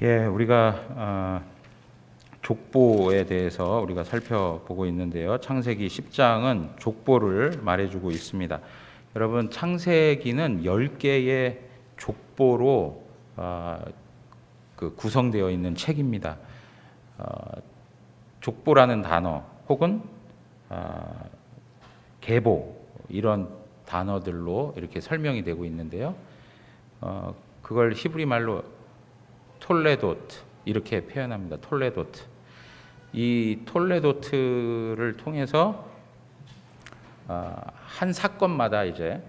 우리가 족보에 대해서 우리가 살펴보고 있는데요. 창세기 10장은 족보를 말해주고 있습니다. 여러분, 창세기는 10개의 족보로 구성되어 있는 책입니다. 족보라는 단어 혹은 계보, 이런 단어들로 이렇게 설명이 되고 있는데요. 그걸 히브리 말로 톨레도트, 이렇게 표현합니다. 톨레도트. 이 톨레도트를 통해서 한 사건마다 이제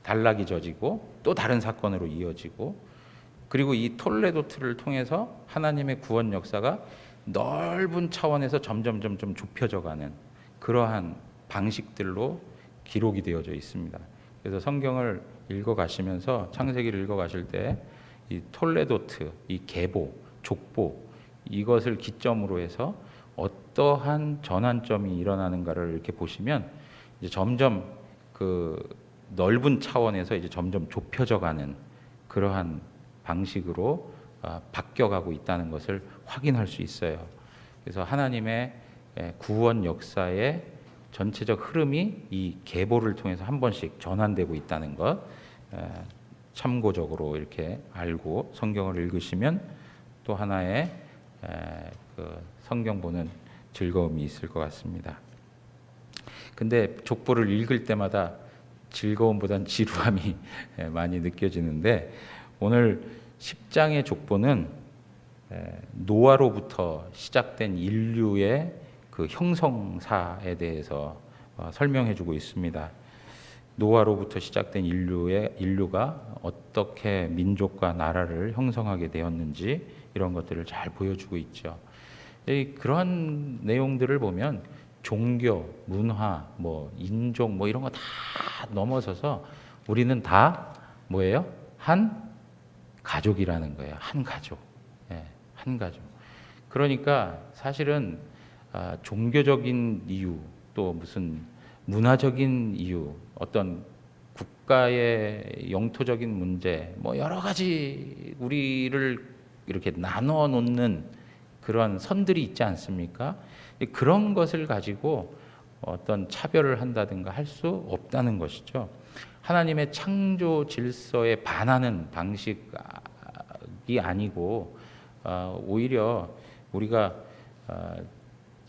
단락이 져지고 또 다른 사건으로 이어지고, 그리고 이 톨레도트를 통해서 하나님의 구원 역사가 넓은 차원에서 점점 좁혀져가는 그러한 방식들로 기록이 되어져 있습니다. 그래서 성경을 읽어가시면서, 창세기를 읽어가실 때 이 톨레도트, 이 계보, 족보, 이것을 기점으로 해서 어떠한 전환점이 일어나는가를 이렇게 보시면 이제 점점 넓은 차원에서 이제 점점 좁혀져가는 그러한 방식으로 바뀌어가고 있다는 것을 확인할 수 있어요. 그래서 하나님의 구원 역사의 전체적 흐름이 이 계보를 통해서 한 번씩 전환되고 있다는 것, 참고적으로 이렇게 알고 성경을 읽으시면 또 하나의 성경 보는 즐거움이 있을 것 같습니다. 근데 족보를 읽을 때마다 즐거움보단 지루함이 많이 느껴지는데, 오늘 10장의 족보는 노아로부터 시작된 인류의 형성사에 대해서 설명해 주고 있습니다. 노아로부터 시작된 인류가 어떻게 민족과 나라를 형성하게 되었는지, 이런 것들을 잘 보여주고 있죠. 그런 내용들을 보면 종교, 문화, 인종, 이런 거 다 넘어서서 우리는 다 뭐예요? 한 가족이라는 거예요. 한 가족. 한 가족. 그러니까 사실은 종교적인 이유, 또 무슨 문화적인 이유, 어떤 국가의 영토적인 문제, 여러 가지 우리를 이렇게 나눠 놓는 그런 선들이 있지 않습니까? 그런 것을 가지고 어떤 차별을 한다든가 할 수 없다는 것이죠. 하나님의 창조 질서에 반하는 방식이 아니고, 오히려 우리가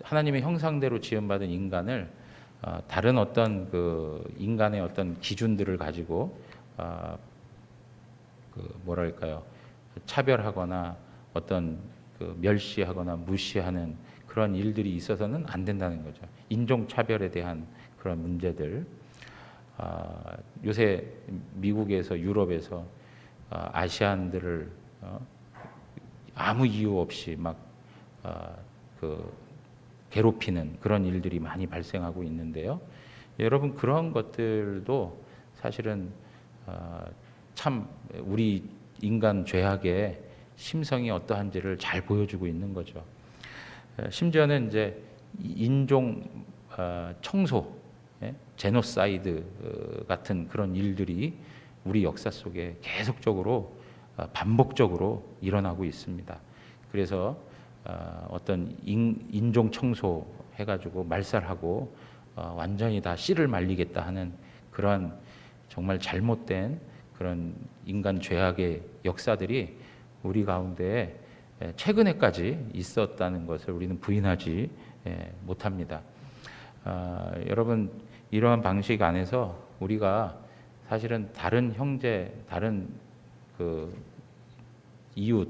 하나님의 형상대로 지음받은 인간을 다른 어떤 인간의 어떤 기준들을 가지고 차별하거나 어떤 멸시하거나 무시하는 그런 일들이 있어서는 안 된다는 거죠. 인종 차별에 대한 그런 문제들, 요새 미국에서, 유럽에서 아시안들을 아무 이유 없이 막 괴롭히는 그런 일들이 많이 발생하고 있는데요. 여러분, 그런 것들도 사실은 참 우리 인간 죄악의 심성이 어떠한지를 잘 보여주고 있는 거죠. 심지어는 이제 인종 청소, 제노사이드 같은 그런 일들이 우리 역사 속에 계속적으로 반복적으로 일어나고 있습니다. 그래서 어떤 인종 청소 해가지고 말살하고 완전히 다 씨를 말리겠다 하는 그런 정말 잘못된 그런 인간 죄악의 역사들이 우리 가운데 최근에까지 있었다는 것을 우리는 부인하지 못합니다. 여러분, 이러한 방식 안에서 우리가 사실은 다른 형제, 다른 이웃,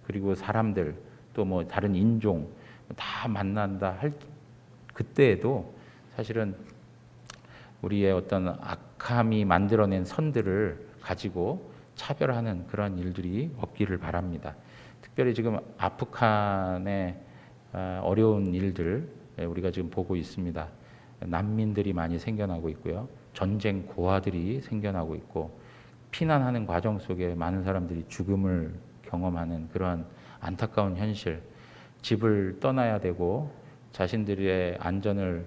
그리고 사람들, 또 다른 인종 다 만난다 할 그때에도 사실은 우리의 어떤 악함이 만들어낸 선들을 가지고 차별하는 그런 일들이 없기를 바랍니다. 특별히 지금 아프간의 어려운 일들 우리가 지금 보고 있습니다. 난민들이 많이 생겨나고 있고요. 전쟁 고아들이 생겨나고 있고, 피난하는 과정 속에 많은 사람들이 죽음을 경험하는 그러한 안타까운 현실, 집을 떠나야 되고 자신들의 안전을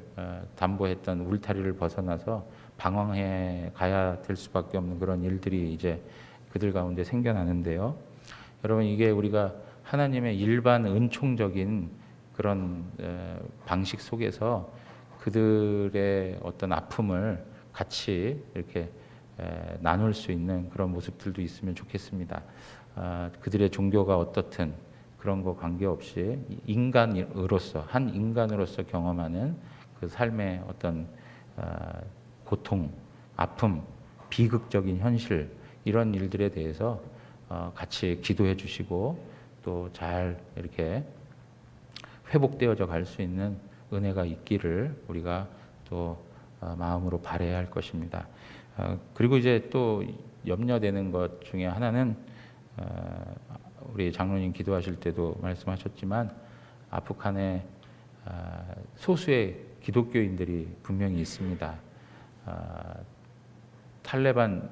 담보했던 울타리를 벗어나서 방황해 가야 될 수밖에 없는 그런 일들이 이제 그들 가운데 생겨나는데요. 여러분 이게 우리가 하나님의 일반 은총적인 그런 방식 속에서 그들의 어떤 아픔을 같이 이렇게 나눌 수 있는 그런 모습들도 있으면 좋겠습니다. 그들의 종교가 어떻든 그런 거 관계없이 인간으로서 한 인간으로서 경험하는 그 삶의 어떤 고통, 아픔, 비극적인 현실 이런 일들에 대해서 같이 기도해 주시고 또 잘 이렇게 회복되어져 갈 수 있는 은혜가 있기를 우리가 또 마음으로 바라야 할 것입니다. 그리고 이제 또 염려되는 것 중에 하나는 우리 장로님 기도하실 때도 말씀하셨지만 아프간에 소수의 기독교인들이 분명히 있습니다. 탈레반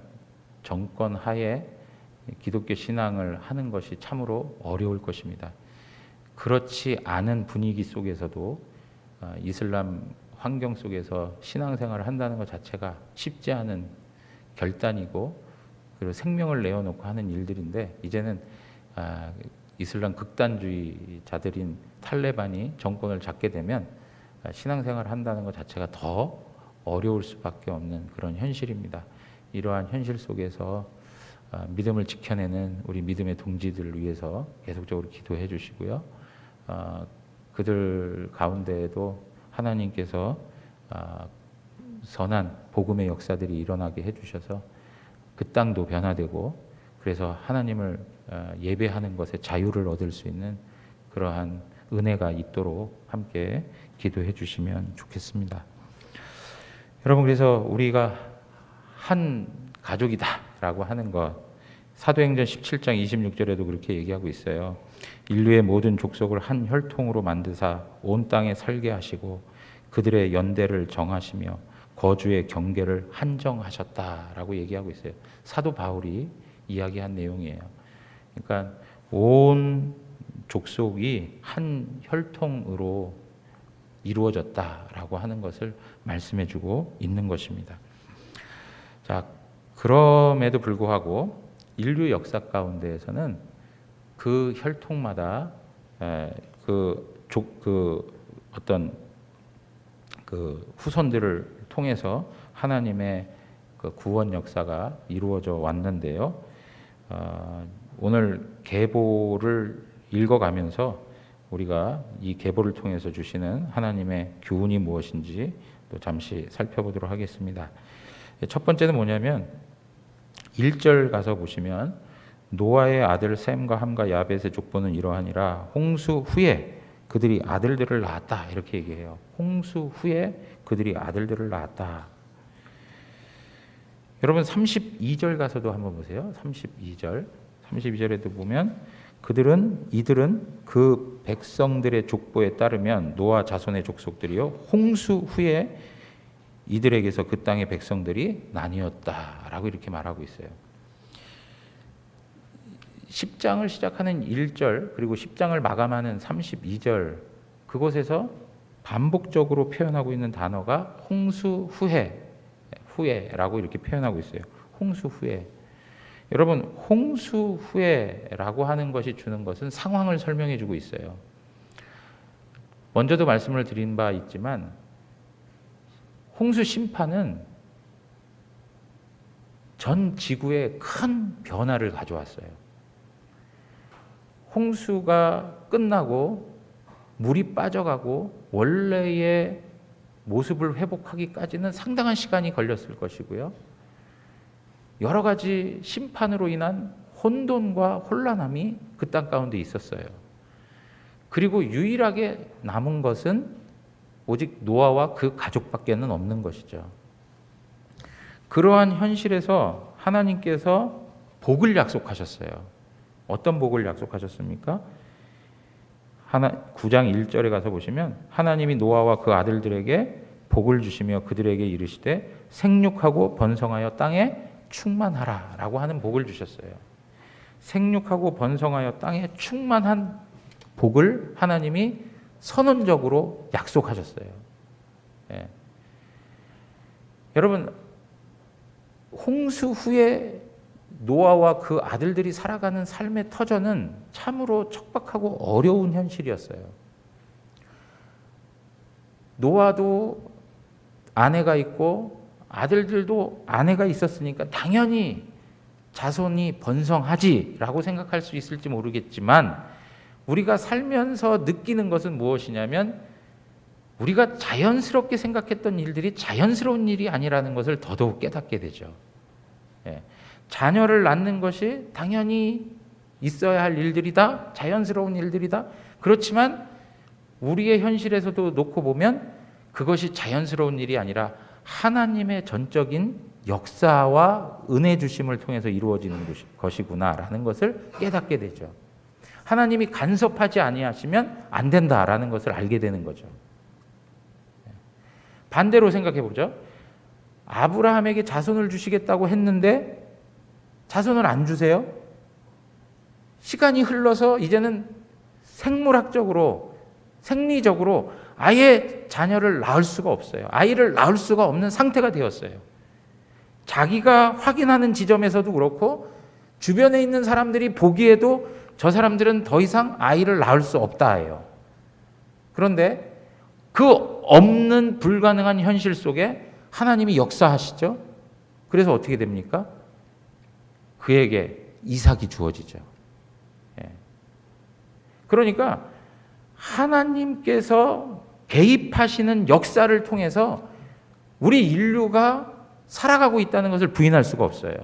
정권 하에 기독교 신앙을 하는 것이 참으로 어려울 것입니다. 그렇지 않은 분위기 속에서도 이슬람 환경 속에서 신앙생활을 한다는 것 자체가 쉽지 않은 결단이고 그리고 생명을 내어놓고 하는 일들인데 이제는 이슬람 극단주의자들인 탈레반이 정권을 잡게 되면 신앙생활을 한다는 것 자체가 더 어려울 수밖에 없는 그런 현실입니다. 이러한 현실 속에서 믿음을 지켜내는 우리 믿음의 동지들을 위해서 계속적으로 기도해 주시고요. 그들 가운데에도 하나님께서 선한 복음의 역사들이 일어나게 해주셔서 그 땅도 변화되고 그래서 하나님을 예배하는 것에 자유를 얻을 수 있는 그러한 은혜가 있도록 함께 기도해 주시면 좋겠습니다. 여러분 그래서 우리가 한 가족이다라고 하는 것 사도행전 17장 26절에도 그렇게 얘기하고 있어요. 인류의 모든 족속을 한 혈통으로 만드사 온 땅에 살게 하시고 그들의 연대를 정하시며 거주의 경계를 한정하셨다라고 얘기하고 있어요. 사도 바울이 이야기한 내용이에요. 그러니까 온 족속이 한 혈통으로 이루어졌다라고 하는 것을 말씀해주고 있는 것입니다. 자, 그럼에도 불구하고 인류 역사 가운데에서는 그 혈통마다 어떤 그 후손들을 통해서 하나님의 그 구원 역사가 이루어져 왔는데요. 오늘 계보를 읽어가면서 우리가 이 계보를 통해서 주시는 하나님의 교훈이 무엇인지 또 잠시 살펴보도록 하겠습니다. 첫 번째는 뭐냐면 1절 가서 보시면 노아의 아들 셈과 함과 야벳의 족보는 이러하니라 홍수 후에 그들이 아들들을 낳았다 이렇게 얘기해요. 홍수 후에 그들이 아들들을 낳았다. 여러분 32절 가서도 한번 보세요. 32절에도 보면 이들은 그 백성들의 족보에 따르면 노아 자손의 족속들이요 홍수 후에 이들에게서 그 땅의 백성들이 나뉘었다라고 이렇게 말하고 있어요. 10장을 시작하는 1절 그리고 10장을 마감하는 32절 그곳에서 반복적으로 표현하고 있는 단어가 홍수 후에라고 이렇게 표현하고 있어요. 홍수 후에. 여러분 홍수 후에라고 하는 것이 주는 것은 상황을 설명해 주고 있어요. 먼저도 말씀을 드린 바 있지만 홍수 심판은 전 지구에 큰 변화를 가져왔어요. 홍수가 끝나고 물이 빠져가고 원래의 모습을 회복하기까지는 상당한 시간이 걸렸을 것이고요. 여러 가지 심판으로 인한 혼돈과 혼란함이 그 땅 가운데 있었어요. 그리고 유일하게 남은 것은 오직 노아와 그 가족밖에는 없는 것이죠. 그러한 현실에서 하나님께서 복을 약속하셨어요. 어떤 복을 약속하셨습니까? 9장 1절에 가서 보시면 하나님이 노아와 그 아들들에게 복을 주시며 그들에게 이르시되 생육하고 번성하여 땅에 충만하라 라고 하는 복을 주셨어요. 생육하고 번성하여 땅에 충만한 복을 하나님이 선언적으로 약속하셨어요. 예. 여러분 홍수 후에 노아와 그 아들들이 살아가는 삶의 터전은 참으로 척박하고 어려운 현실이었어요. 노아도 아내가 있고 아들들도 아내가 있었으니까 당연히 자손이 번성하지라고 생각할 수 있을지 모르겠지만, 우리가 살면서 느끼는 것은 무엇이냐면 우리가 자연스럽게 생각했던 일들이 자연스러운 일이 아니라는 것을 더더욱 깨닫게 되죠. 자녀를 낳는 것이 당연히 있어야 할 일들이다, 자연스러운 일들이다. 그렇지만 우리의 현실에서도 놓고 보면 그것이 자연스러운 일이 아니라 하나님의 전적인 역사와 은혜 주심을 통해서 이루어지는 것이구나라는 것을 깨닫게 되죠. 하나님이 간섭하지 아니하시면 안 된다라는 것을 알게 되는 거죠. 반대로 생각해 보죠. 아브라함에게 자손을 주시겠다고 했는데 자손을 안 주세요? 시간이 흘러서 이제는 생물학적으로, 생리적으로 아예 자녀를 낳을 수가 없어요. 아이를 낳을 수가 없는 상태가 되었어요. 자기가 확인하는 지점에서도 그렇고 주변에 있는 사람들이 보기에도 저 사람들은 더 이상 아이를 낳을 수 없다예요. 그런데 그 없는 불가능한 현실 속에 하나님이 역사하시죠. 그래서 어떻게 됩니까? 그에게 이삭이 주어지죠. 그러니까 하나님께서 개입하시는 역사를 통해서 우리 인류가 살아가고 있다는 것을 부인할 수가 없어요.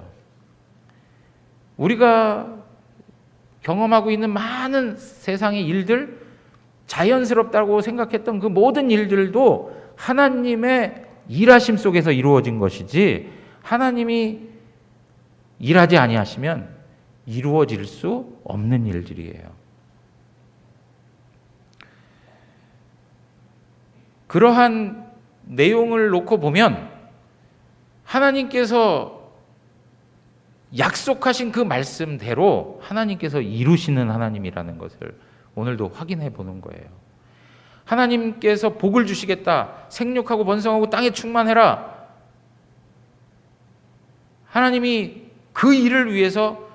우리가 경험하고 있는 많은 세상의 일들, 자연스럽다고 생각했던 그 모든 일들도 하나님의 일하심 속에서 이루어진 것이지, 하나님이 일하지 아니하시면 이루어질 수 없는 일들이에요. 그러한 내용을 놓고 보면 하나님께서 약속하신 그 말씀대로 하나님께서 이루시는 하나님이라는 것을 오늘도 확인해 보는 거예요. 하나님께서 복을 주시겠다, 생육하고 번성하고 땅에 충만해라. 하나님이 그 일을 위해서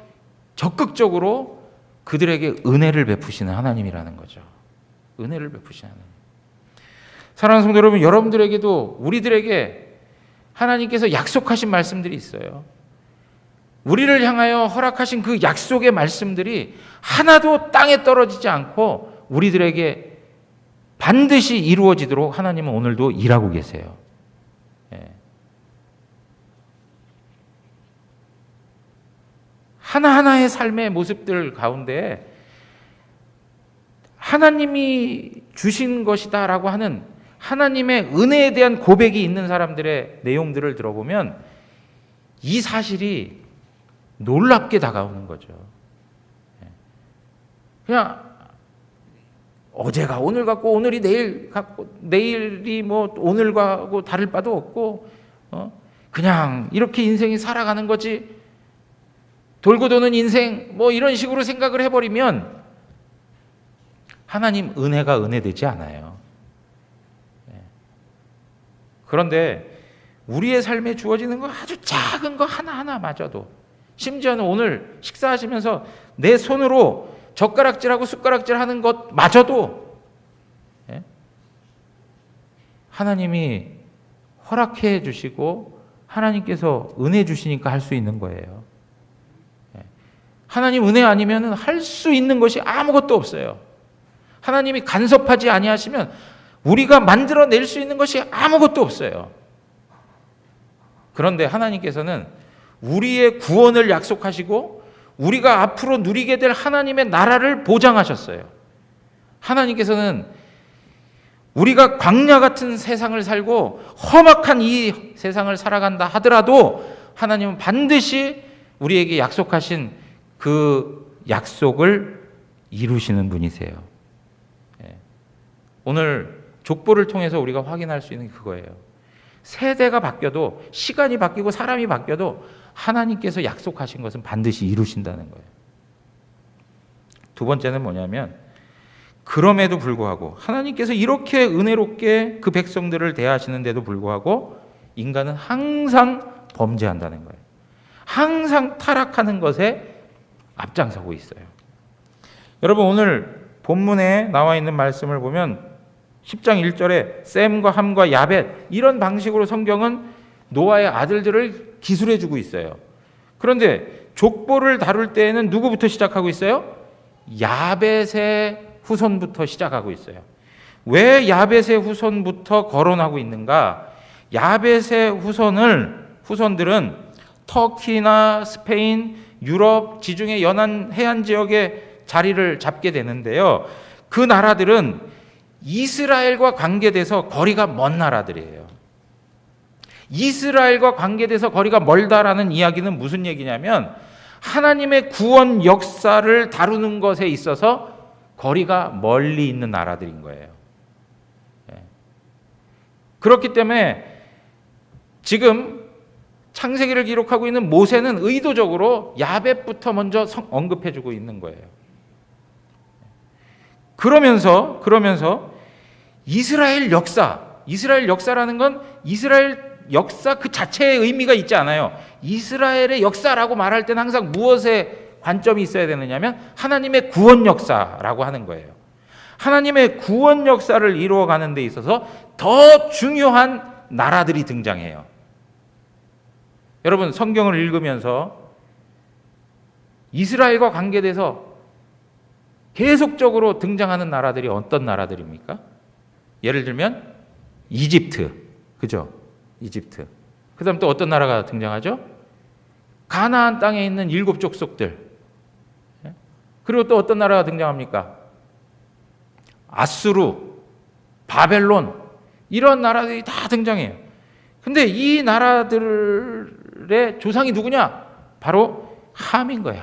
적극적으로 그들에게 은혜를 베푸시는 하나님이라는 거죠. 은혜를 베푸시는 하나님. 사랑하는 성도 여러분, 여러분들에게도 우리들에게 하나님께서 약속하신 말씀들이 있어요. 우리를 향하여 허락하신 그 약속의 말씀들이 하나도 땅에 떨어지지 않고 우리들에게 반드시 이루어지도록 하나님은 오늘도 일하고 계세요. 하나하나의 삶의 모습들 가운데 하나님이 주신 것이다라고 하는 하나님의 은혜에 대한 고백이 있는 사람들의 내용들을 들어보면 이 사실이 놀랍게 다가오는 거죠. 그냥 어제가 오늘 같고 오늘이 내일 같고 내일이 뭐 오늘과고 다를 바도 없고 그냥 이렇게 인생이 살아가는 거지, 돌고 도는 인생 뭐 이런 식으로 생각을 해버리면 하나님 은혜가 은혜되지 않아요. 그런데 우리의 삶에 주어지는 거 아주 작은 거 하나하나마저도, 심지어는 오늘 식사하시면서 내 손으로 젓가락질하고 숟가락질하는 것마저도 하나님이 허락해 주시고 하나님께서 은혜 주시니까 할 수 있는 거예요. 하나님 은혜 아니면 할 수 있는 것이 아무것도 없어요. 하나님이 간섭하지 아니하시면 우리가 만들어낼 수 있는 것이 아무것도 없어요. 그런데 하나님께서는 우리의 구원을 약속하시고 우리가 앞으로 누리게 될 하나님의 나라를 보장하셨어요. 하나님께서는 우리가 광야 같은 세상을 살고 험악한 이 세상을 살아간다 하더라도 하나님은 반드시 우리에게 약속하신 그 약속을 이루시는 분이세요. 오늘 족보를 통해서 우리가 확인할 수 있는 게 그거예요. 세대가 바뀌어도, 시간이 바뀌고 사람이 바뀌어도 하나님께서 약속하신 것은 반드시 이루신다는 거예요. 두 번째는 뭐냐면, 그럼에도 불구하고 하나님께서 이렇게 은혜롭게 그 백성들을 대하시는데도 불구하고 인간은 항상 범죄한다는 거예요. 항상 타락하는 것에 앞장서고 있어요. 여러분, 오늘 본문에 나와 있는 말씀을 보면 10장 1절에 셈과 함과 야벳, 이런 방식으로 성경은 노아의 아들들을 기술해 주고 있어요. 그런데 족보를 다룰 때에는 누구부터 시작하고 있어요? 야벳의 후손부터 시작하고 있어요. 왜 야벳의 후손부터 거론하고 있는가? 야벳의 후손들은 터키나 스페인, 유럽, 지중해 연안 해안 지역에 자리를 잡게 되는데요. 그 나라들은 이스라엘과 관계돼서 거리가 먼 나라들이에요. 이스라엘과 관계돼서 거리가 멀다라는 이야기는 무슨 얘기냐면 하나님의 구원 역사를 다루는 것에 있어서 거리가 멀리 있는 나라들인 거예요. 그렇기 때문에 지금 창세기를 기록하고 있는 모세는 의도적으로 야벳부터 먼저 언급해주고 있는 거예요. 그러면서 이스라엘 역사라는 건 이스라엘 역사 그 자체의 의미가 있지 않아요. 이스라엘의 역사라고 말할 때는 항상 무엇에 관점이 있어야 되느냐면 하나님의 구원 역사라고 하는 거예요. 하나님의 구원 역사를 이루어가는 데 있어서 더 중요한 나라들이 등장해요. 여러분, 성경을 읽으면서 이스라엘과 관계돼서 계속적으로 등장하는 나라들이 어떤 나라들입니까? 예를 들면 이집트, 그죠? 이집트. 그 다음 또 어떤 나라가 등장하죠? 가나안 땅에 있는 7 족속들. 그리고 또 어떤 나라가 등장합니까? 아수르, 바벨론, 이런 나라들이 다 등장해요. 근데 이 나라들의 조상이 누구냐? 바로 함인 거예요.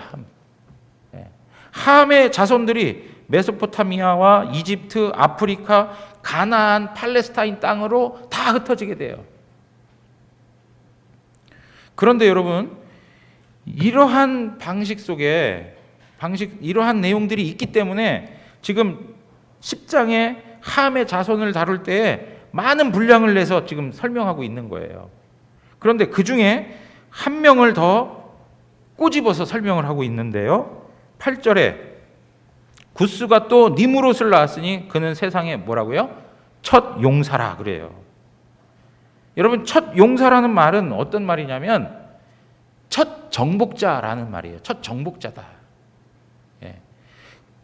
함의 자손들이 메소포타미아와 이집트, 아프리카, 가나안, 팔레스타인 땅으로 다 흩어지게 돼요. 그런데 여러분, 이러한 방식 속에 이러한 내용들이 있기 때문에 지금 10장에 함의 자손을 다룰 때에 많은 분량을 내서 지금 설명하고 있는 거예요. 그런데 그 중에 한 명을 더 꼬집어서 설명을 하고 있는데요. 8절에 구스가 또 니므롯을 낳았으니 그는 세상에 뭐라고요? 첫 용사라 그래요. 여러분, 첫 용사라는 말은 어떤 말이냐면 첫 정복자라는 말이에요. 첫 정복자다.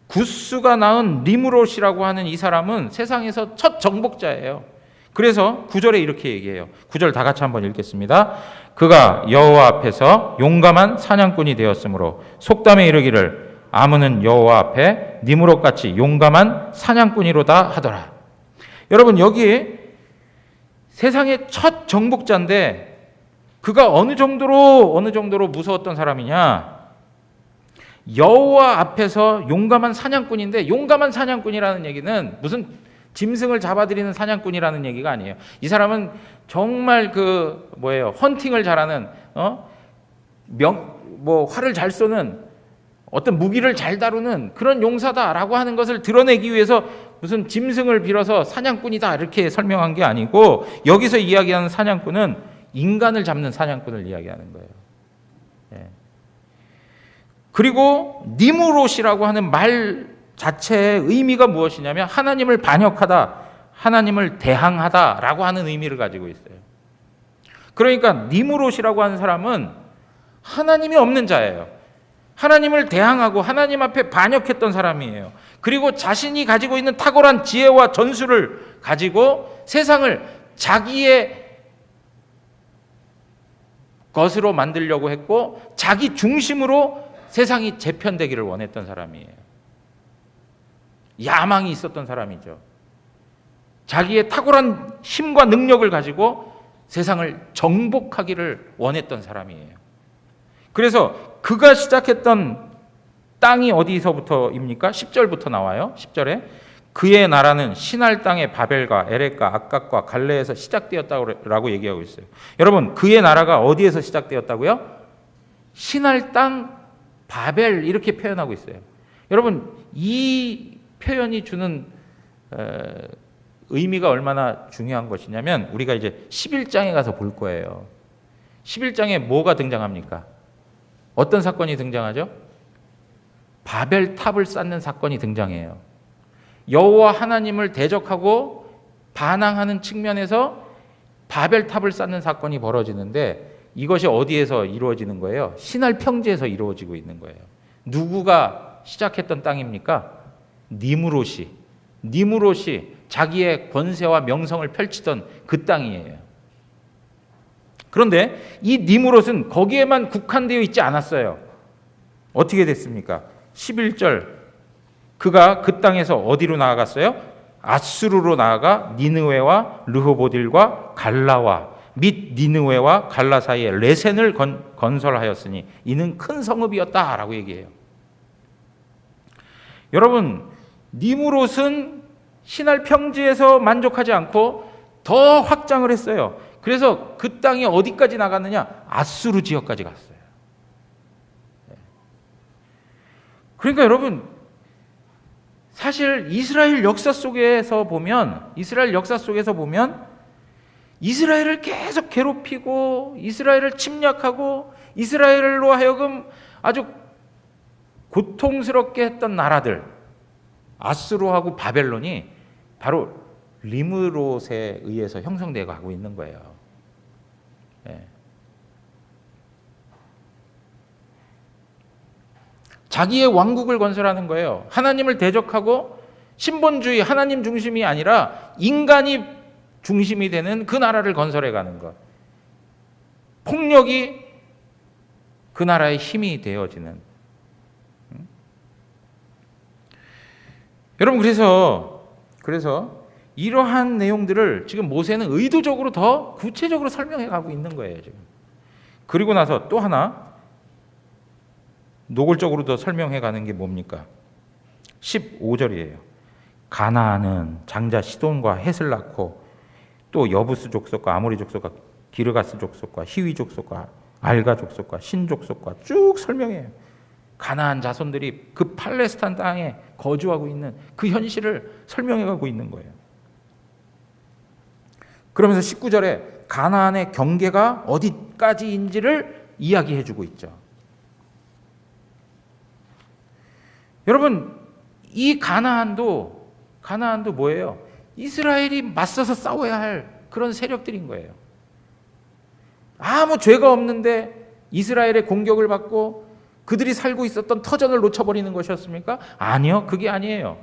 구스가 낳은 니므롯이라고 하는 이 사람은 세상에서 첫 정복자예요. 그래서 9절에 이렇게 얘기해요. 9절 다 같이 한번 읽겠습니다. 그가 여호와 앞에서 용감한 사냥꾼이 되었으므로 속담에 이르기를 아므는 여호와 앞에 니므롯같이 용감한 사냥꾼이로다 하더라. 여러분, 여기 세상의 첫 정복자인데 그가 어느 정도로 무서웠던 사람이냐? 여호와 앞에서 용감한 사냥꾼인데, 용감한 사냥꾼이라는 얘기는 무슨 짐승을 잡아들이는 사냥꾼이라는 얘기가 아니에요. 이 사람은 정말 헌팅을 잘하는, 활을 잘 쏘는, 어떤 무기를 잘 다루는 그런 용사다라고 하는 것을 드러내기 위해서 무슨 짐승을 빌어서 사냥꾼이다 이렇게 설명한 게 아니고, 여기서 이야기하는 사냥꾼은 인간을 잡는 사냥꾼을 이야기하는 거예요. 그리고 니므롯이라고 하는 말 자체의 의미가 무엇이냐면 하나님을 반역하다, 하나님을 대항하다라고 하는 의미를 가지고 있어요. 그러니까 니므롯이라고 하는 사람은 하나님이 없는 자예요. 하나님을 대항하고 하나님 앞에 반역했던 사람이에요. 그리고 자신이 가지고 있는 탁월한 지혜와 전술을 가지고 세상을 자기의 것으로 만들려고 했고 자기 중심으로 세상이 재편되기를 원했던 사람이에요. 야망이 있었던 사람이죠. 자기의 탁월한 힘과 능력을 가지고 세상을 정복하기를 원했던 사람이에요. 그래서 그가 시작했던 땅이 어디서부터입니까? 10절부터 나와요. 10절에 그의 나라는 시날 땅의 바벨과 에렉과 악각과 갈레에서 시작되었다고 얘기하고 있어요. 여러분, 그의 나라가 어디에서 시작되었다고요? 시날 땅 바벨 이렇게 표현하고 있어요. 여러분, 이 표현이 주는 의미가 얼마나 중요한 것이냐면 우리가 이제 11장에 가서 볼 거예요. 11장에 뭐가 등장합니까? 어떤 사건이 등장하죠? 바벨탑을 쌓는 사건이 등장해요. 여호와 하나님을 대적하고 반항하는 측면에서 바벨탑을 쌓는 사건이 벌어지는데 이것이 어디에서 이루어지는 거예요? 시날 평지에서 이루어지고 있는 거예요. 누구가 시작했던 땅입니까? 니므롯이 자기의 권세와 명성을 펼치던 그 땅이에요. 그런데 이 니므롯은 거기에만 국한되어 있지 않았어요. 어떻게 됐습니까? 11절, 그가 그 땅에서 어디로 나아갔어요? 아수르로 나아가 니느웨와 르호보딜과 갈라와 및 니느웨와 갈라 사이에 레센을 건설하였으니 이는 큰 성읍이었다라고 얘기해요. 여러분, 니므롯은 시날 평지에서 만족하지 않고 더 확장을 했어요. 그래서 그 땅이 어디까지 나갔느냐? 아수르 지역까지 갔어요. 그러니까 여러분, 사실 이스라엘 역사 속에서 보면 이스라엘을 계속 괴롭히고 이스라엘을 침략하고 이스라엘로 하여금 아주 고통스럽게 했던 나라들, 아수르하고 바벨론이 바로 니므롯에 의해서 형성되어 가고 있는 거예요. 예. 자기의 왕국을 건설하는 거예요. 하나님을 대적하고 신본주의, 하나님 중심이 아니라 인간이 중심이 되는 그 나라를 건설해 가는 것. 폭력이 그 나라의 힘이 되어지는. 여러분, 그래서 이러한 내용들을 지금 모세는 의도적으로 더 구체적으로 설명해 가고 있는 거예요, 지금. 그리고 나서 또 하나 노골적으로 더 설명해 가는 게 뭡니까? 15절이에요. 가나안은 장자 시돈과 헷을 낳고 또 여부스 족속과 아모리 족속과 기르가스 족속과 히위 족속과 알가 족속과 신 족속과 쭉 설명해요. 가나안 자손들이 그 팔레스타인 땅에 거주하고 있는 그 현실을 설명해 가고 있는 거예요. 그러면서 19절에 가나안의 경계가 어디까지인지를 이야기해 주고 있죠. 여러분, 이 가나안도 뭐예요? 이스라엘이 맞서서 싸워야 할 그런 세력들인 거예요. 아무 죄가 없는데 이스라엘의 공격을 받고 그들이 살고 있었던 터전을 놓쳐버리는 것이었습니까? 아니요, 그게 아니에요.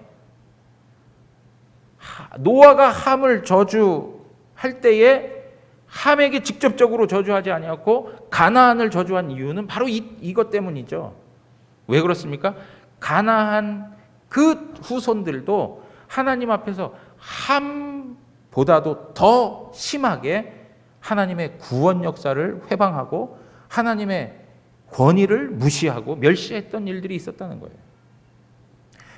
노아가 함을 저주할 때에 함에게 직접적으로 저주하지 아니었고 가나안을 저주한 이유는 바로 이것 때문이죠. 왜 그렇습니까? 가나안 그 후손들도 하나님 앞에서 함보다도 더 심하게 하나님의 구원 역사를 회방하고 하나님의 권위를 무시하고 멸시했던 일들이 있었다는 거예요.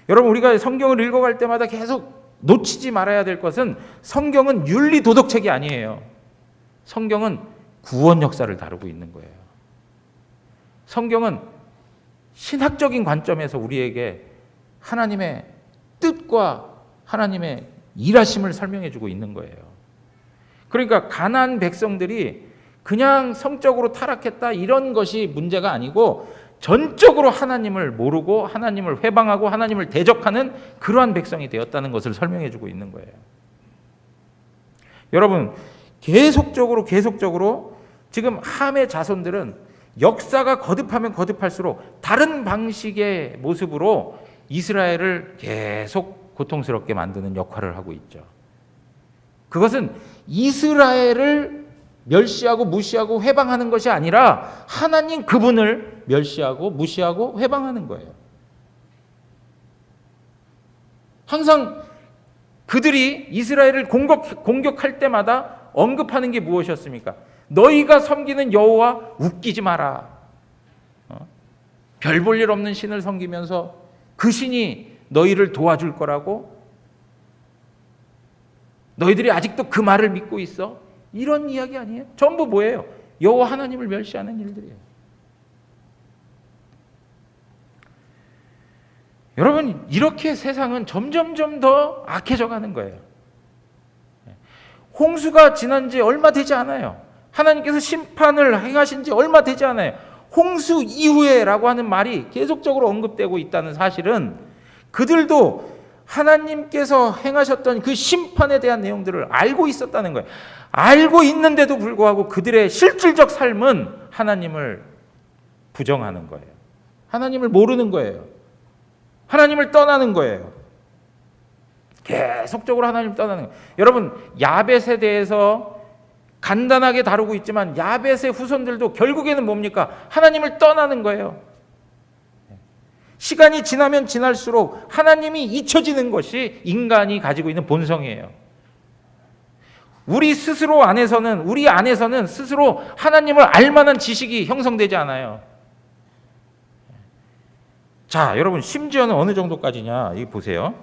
여러분, 우리가 성경을 읽어갈 때마다 계속 놓치지 말아야 될 것은 성경은 윤리 도덕책이 아니에요. 성경은 구원 역사를 다루고 있는 거예요. 성경은 신학적인 관점에서 우리에게 하나님의 뜻과 하나님의 일하심을 설명해 주고 있는 거예요. 그러니까 가나안 백성들이 그냥 성적으로 타락했다 이런 것이 문제가 아니고 전적으로 하나님을 모르고 하나님을 회방하고 하나님을 대적하는 그러한 백성이 되었다는 것을 설명해 주고 있는 거예요. 여러분, 계속적으로 지금 함의 자손들은 역사가 거듭하면 거듭할수록 다른 방식의 모습으로 이스라엘을 계속 고통스럽게 만드는 역할을 하고 있죠. 그것은 이스라엘을 멸시하고 무시하고 회방하는 것이 아니라 하나님 그분을 멸시하고 무시하고 회방하는 거예요. 항상 그들이 이스라엘을 공격할 때마다 언급하는 게 무엇이었습니까? 너희가 섬기는 여호와 웃기지 마라. 별 볼 일 없는 신을 섬기면서 그 신이 너희를 도와줄 거라고? 너희들이 아직도 그 말을 믿고 있어? 이런 이야기 아니에요? 전부 뭐예요? 여호와 하나님을 멸시하는 일들이에요. 여러분, 이렇게 세상은 점점점 더 악해져 가는 거예요. 홍수가 지난 지 얼마 되지 않아요. 하나님께서 심판을 행하신 지 얼마 되지 않아요. 홍수 이후에라고 하는 말이 계속적으로 언급되고 있다는 사실은 그들도 하나님께서 행하셨던 그 심판에 대한 내용들을 알고 있었다는 거예요. 알고 있는데도 불구하고 그들의 실질적 삶은 하나님을 부정하는 거예요. 하나님을 모르는 거예요. 하나님을 떠나는 거예요. 계속적으로 하나님을 떠나는 거예요. 여러분, 야벳에 대해서 간단하게 다루고 있지만 야벳의 후손들도 결국에는 뭡니까? 하나님을 떠나는 거예요. 시간이 지나면 지날수록 하나님이 잊혀지는 것이 인간이 가지고 있는 본성이에요. 우리 안에서는 스스로 하나님을 알만한 지식이 형성되지 않아요. 자, 여러분, 심지어는 어느 정도까지냐? 이 보세요.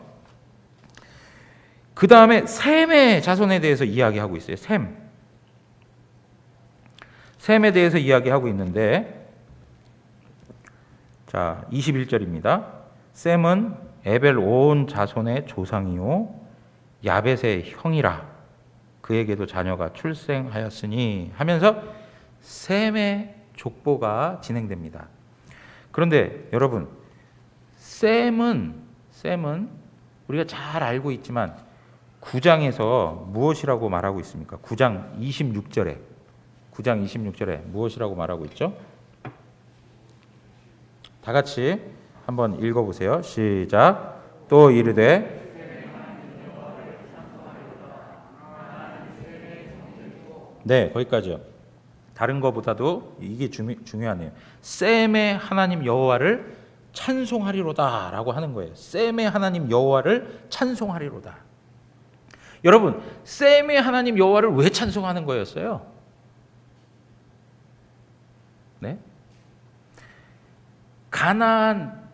그 다음에 셈의 자손에 대해서 이야기하고 있어요. 셈에 대해서 이야기하고 있는데, 자, 21절입니다. 셈은 에벨 온 자손의 조상이요 야벳의 형이라 그에게도 자녀가 출생하였으니 하면서 셈의 족보가 진행됩니다. 그런데 여러분, 셈은 우리가 잘 알고 있지만 9장에서 무엇이라고 말하고 있습니까? 9장 26절에 무엇이라고 말하고 있죠? 다 같이 한번 읽어보세요. 시작. 또 이르되 네, 거기까지요. 다른 것보다도 이게 중요하네요. 셈의 하나님 여호와를 찬송하리로다라고 하는 거예요. 셈의 하나님 여호와를 찬송하리로다. 여러분, 셈의 하나님 여호와를 왜 찬송하는 거였어요? 네? 가나안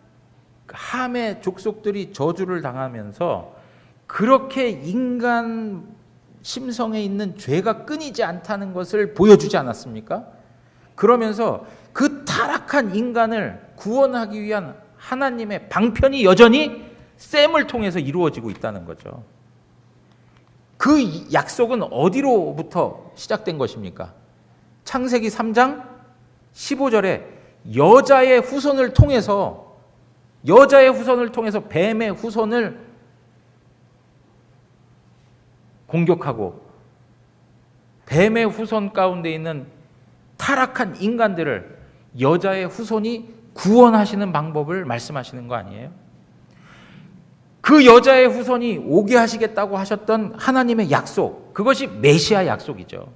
함의 족속들이 저주를 당하면서 그렇게 인간 심성에 있는 죄가 끊이지 않다는 것을 보여주지 않았습니까? 그러면서 그 타락한 인간을 구원하기 위한 하나님의 방편이 여전히 셈을 통해서 이루어지고 있다는 거죠. 그 약속은 어디로부터 시작된 것입니까? 창세기 3장 15절에 여자의 후손을 통해서 뱀의 후손을 공격하고 뱀의 후손 가운데 있는 타락한 인간들을 여자의 후손이 구원하시는 방법을 말씀하시는 거 아니에요? 그 여자의 후손이 오게 하시겠다고 하셨던 하나님의 약속, 그것이 메시아 약속이죠.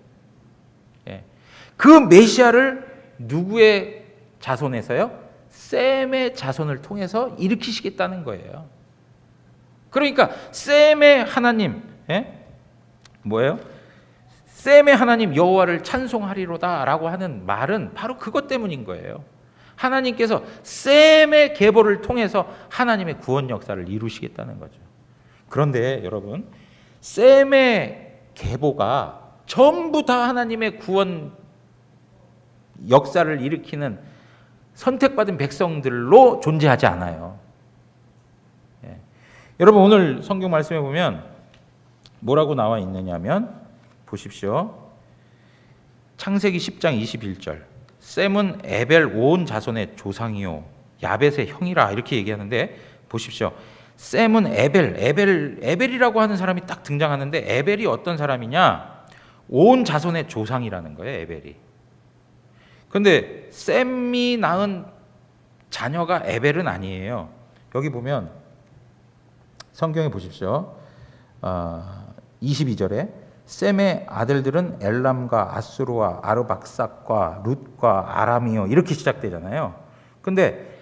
그 메시아를 누구의 자손에서요? 셈의 자손을 통해서 일으키시겠다는 거예요. 그러니까 셈의 하나님, 뭐예요? 셈의 하나님 여호와를 찬송하리로다라고 하는 말은 바로 그것 때문인 거예요. 하나님께서 셈의 계보를 통해서 하나님의 구원 역사를 이루시겠다는 거죠. 그런데 여러분, 셈의 계보가 전부 다 하나님의 구원 역사를 일으키는 선택받은 백성들로 존재하지 않아요. 여러분, 오늘 성경 말씀에 보면 뭐라고 나와 있느냐면 보십시오. 창세기 10장 21절. 셈은 에벨 온 자손의 조상이요 야벳의 형이라 이렇게 얘기하는데 보십시오. 셈은 에벨이라고 하는 사람이 딱 등장하는데 에벨이 어떤 사람이냐? 온 자손의 조상이라는 거예요, 에벨이. 그런데 셈이 낳은 자녀가 에벨은 아니에요. 여기 보면 성경에 보십시오. 22절에 셈의 아들들은 엘람과 아수르와 아르박삭과 룻과 아람이요 이렇게 시작되잖아요. 근데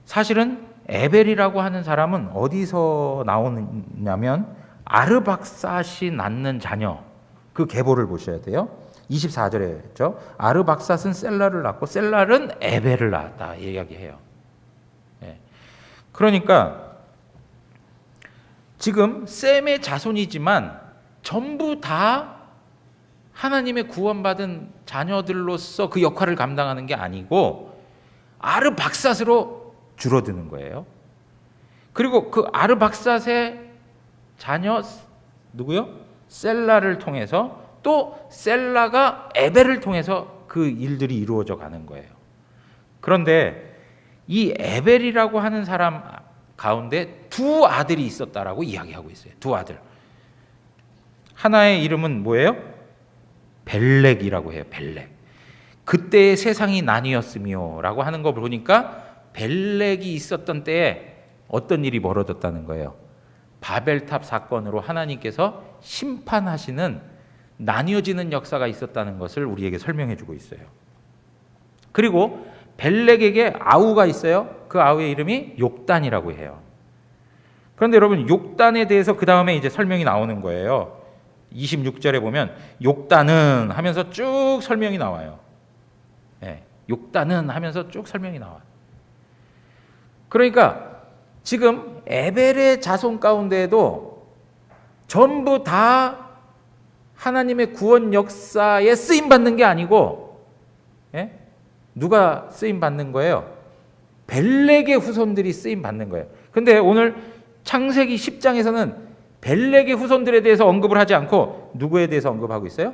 사실은 에벨이라고 하는 사람은 어디서 나오냐면 아르박삿이 낳는 자녀, 그 계보를 보셔야 돼요. 24절에 했죠. 아르박삿은 셀라를 낳고 셀랄은 에벨을 낳았다 이야기해요. 그러니까 지금 셈의 자손이지만 전부 다 하나님의 구원받은 자녀들로서 그 역할을 감당하는 게 아니고 아르박삿으로 줄어드는 거예요. 그리고 그 아르박삿의 자녀 누구요? 셀라를 통해서 또 셀라가 에벨을 통해서 그 일들이 이루어져 가는 거예요. 그런데 이 에벨이라고 하는 사람 가운데 두 아들이 있었다라고 이야기하고 있어요. 두 아들. 하나의 이름은 뭐예요? 벨렉이라고 해요. 벨렉. 그때의 세상이 나뉘었으며 라고 하는 거 보니까 벨렉이 있었던 때에 어떤 일이 벌어졌다는 거예요. 바벨탑 사건으로 하나님께서 심판하시는 나뉘어지는 역사가 있었다는 것을 우리에게 설명해 주고 있어요. 그리고 벨렉에게 아우가 있어요. 그 아우의 이름이 욕단이라고 해요. 그런데 여러분, 욕단에 대해서 그 다음에 이제 설명이 나오는 거예요. 26절에 보면 욕단은 하면서 쭉 설명이 나와요. 네, 욕단은 하면서 쭉 설명이 나와요. 그러니까 지금 에벨의 자손 가운데에도 전부 다 하나님의 구원 역사에 쓰임 받는 게 아니고, 예? 누가 쓰임 받는 거예요? 벨렉의 후손들이 쓰임 받는 거예요. 근데 오늘 창세기 10장에서는 벨렉의 후손들에 대해서 언급을 하지 않고 누구에 대해서 언급하고 있어요?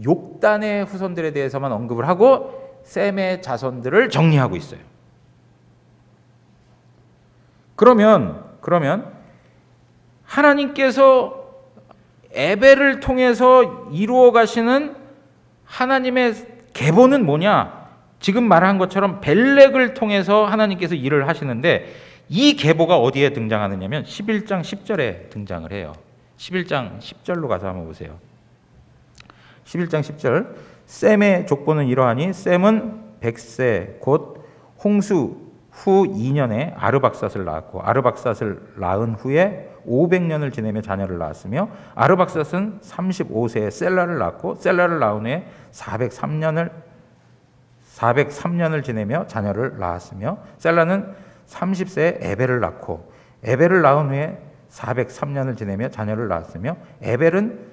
욕단의 후손들에 대해서만 언급을 하고 셈의 자손들을 정리하고 있어요. 그러면 하나님께서 에벨을 통해서 이루어 가시는 하나님의 계보는 뭐냐? 지금 말한 것처럼 벨렉을 통해서 하나님께서 일을 하시는데 이 계보가 어디에 등장하느냐면 11장 10절에 등장을 해요. 11장 10절로 가서 한번 보세요. 11장 10절. 셈의 족보는 이러하니 셈은 100세 곧 홍수 후 2년에 아르박삿을 낳았고 아르박삿을 낳은 후에 500년을 지내며 자녀를 낳았으며 아르박삿은 35세에 셀라를 낳고 셀라를 낳은 후에 403년을 지내며 자녀를 낳았으며 셀라는 30세에 에벨을 낳고 에벨을 낳은 후에 403년을 지내며 자녀를 낳았으며 에벨은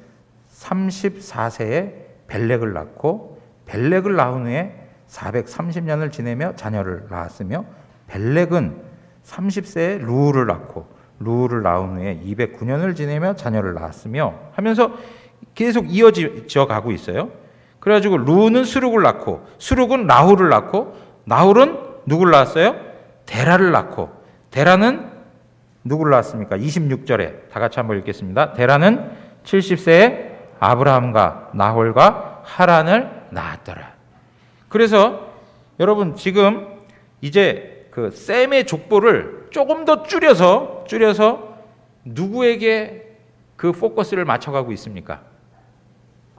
34세에 벨렉을 낳고 벨렉을 낳은 후에 430년을 지내며 자녀를 낳았으며 벨렉은 30세에 루우를 낳고 루우를 낳은 후에 209년을 지내며 자녀를 낳았으며 하면서 계속 이어져 가고 있어요. 그래가지고 루우는 수룩을 낳고 수룩은 라훌을 낳고 라훌은 누구를 낳았어요? 데라를 낳고 데라는 누구를 낳았습니까? 26절에 다 같이 한번 읽겠습니다. 데라는 70세에 아브라함과 나홀과 하란을 낳았더라. 그래서 여러분 지금 이제 그 셈의 족보를 조금 더 줄여서 누구에게 그 포커스를 맞춰가고 있습니까?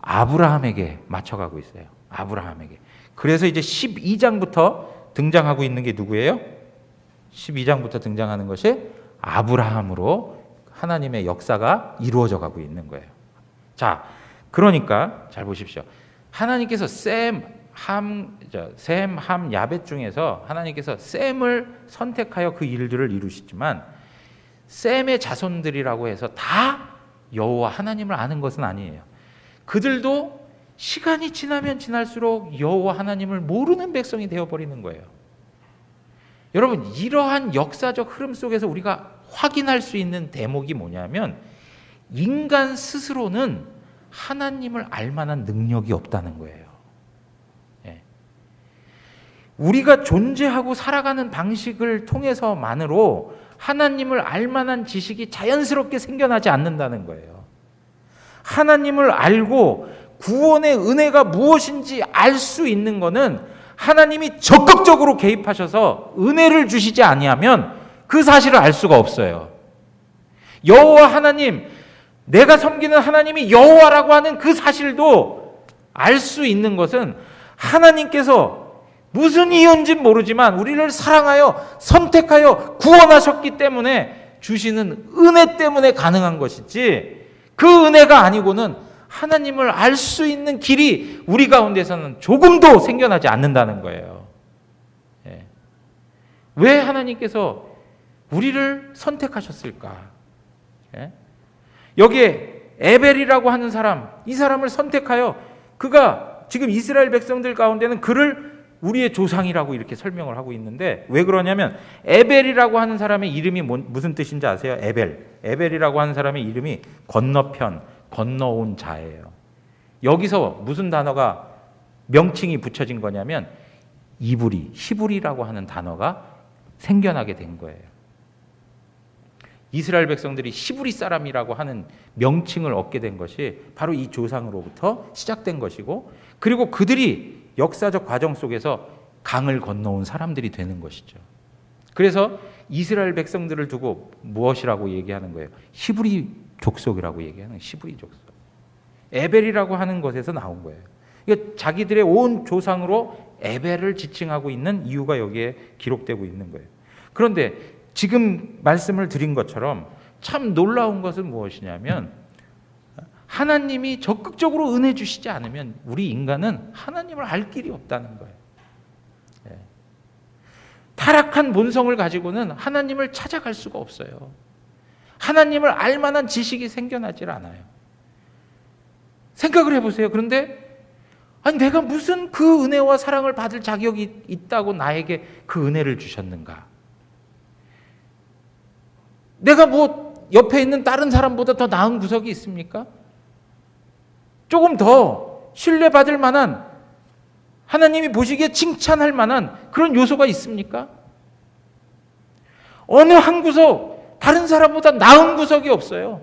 아브라함에게 맞춰가고 있어요. 아브라함에게. 그래서 이제 12장부터 등장하고 있는 게 누구예요? 12장부터 등장하는 것이 아브라함으로 하나님의 역사가 이루어져 가고 있는 거예요. 자, 그러니까 잘 보십시오. 하나님께서 셈, 함, 야벳 중에서 하나님께서 셈을 선택하여 그 일들을 이루시지만 셈의 자손들이라고 해서 다 여호와 하나님을 아는 것은 아니에요. 그들도 시간이 지나면 지날수록 여호와 하나님을 모르는 백성이 되어버리는 거예요. 여러분, 이러한 역사적 흐름 속에서 우리가 확인할 수 있는 대목이 뭐냐면 인간 스스로는 하나님을 알 만한 능력이 없다는 거예요. 우리가 존재하고 살아가는 방식을 통해서만으로 하나님을 알 만한 지식이 자연스럽게 생겨나지 않는다는 거예요. 하나님을 알고 구원의 은혜가 무엇인지 알 수 있는 것은 하나님이 적극적으로 개입하셔서 은혜를 주시지 아니하면 그 사실을 알 수가 없어요. 여호와 하나님, 내가 섬기는 하나님이 여호와라고 하는 그 사실도 알 수 있는 것은 하나님께서 무슨 이유인지는 모르지만 우리를 사랑하여 선택하여 구원하셨기 때문에 주시는 은혜 때문에 가능한 것이지 그 은혜가 아니고는 하나님을 알 수 있는 길이 우리 가운데서는 조금도 생겨나지 않는다는 거예요. 왜 하나님께서 우리를 선택하셨을까? 여기에 에벨이라고 하는 사람, 이 사람을 선택하여 그가 지금 이스라엘 백성들 가운데는 그를 우리의 조상이라고 이렇게 설명을 하고 있는데 왜 그러냐면 에벨이라고 하는 사람의 이름이 무슨 뜻인지 아세요? 에벨이라고 하는 사람의 이름이 건너편, 건너온 자예요. 여기서 무슨 단어가 명칭이 붙여진 거냐면 이브리, 히브리라고 하는 단어가 생겨나게 된 거예요. 이스라엘 백성들이 히브리 사람이라고 하는 명칭을 얻게 된 것이 바로 이 조상으로부터 시작된 것이고, 그리고 그들이 역사적 과정 속에서 강을 건너온 사람들이 되는 것이죠. 그래서 이스라엘 백성들을 두고 무엇이라고 얘기하는 거예요? 히브리 족속이라고 얘기하는, 히브리 족속. 에벨이라고 하는 것에서 나온 거예요. 그러니까 자기들의 온 조상으로 에벨을 지칭하고 있는 이유가 여기에 기록되고 있는 거예요. 그런데 지금 말씀을 드린 것처럼 참 놀라운 것은 무엇이냐면, 하나님이 적극적으로 은혜 주시지 않으면 우리 인간은 하나님을 알 길이 없다는 거예요. 타락한 본성을 가지고는 하나님을 찾아갈 수가 없어요. 하나님을 알 만한 지식이 생겨나질 않아요. 생각을 해보세요. 그런데 아니, 내가 무슨 그 은혜와 사랑을 받을 자격이 있다고 나에게 그 은혜를 주셨는가? 내가 뭐 옆에 있는 다른 사람보다 더 나은 구석이 있습니까? 조금 더 신뢰받을 만한, 하나님이 보시기에 칭찬할 만한 그런 요소가 있습니까? 어느 한 구석, 다른 사람보다 나은 구석이 없어요.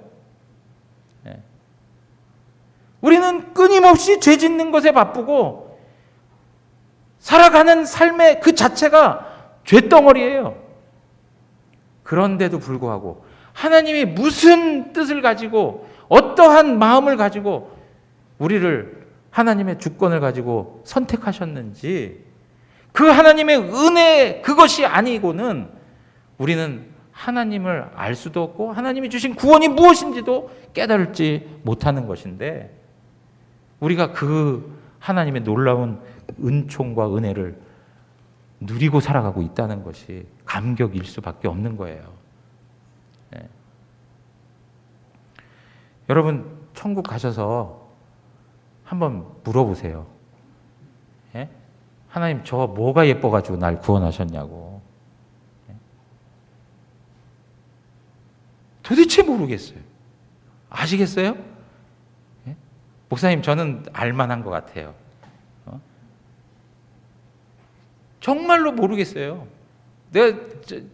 우리는 끊임없이 죄 짓는 것에 바쁘고 살아가는 삶의 그 자체가 죄덩어리예요. 그런데도 불구하고 하나님이 무슨 뜻을 가지고, 어떠한 마음을 가지고 우리를, 하나님의 주권을 가지고 선택하셨는지, 그 하나님의 은혜 그것이 아니고는 우리는 하나님을 알 수도 없고 하나님이 주신 구원이 무엇인지도 깨달지 못하는 것인데, 우리가 그 하나님의 놀라운 은총과 은혜를 누리고 살아가고 있다는 것이 감격일 수밖에 없는 거예요. 네. 여러분, 천국 가셔서 한번 물어보세요. 예? 하나님, 저 뭐가 예뻐가지고 날 구원하셨냐고. 예? 도대체 모르겠어요. 아시겠어요? 예? 목사님, 저는 알만한 것 같아요. 정말로 모르겠어요. 내가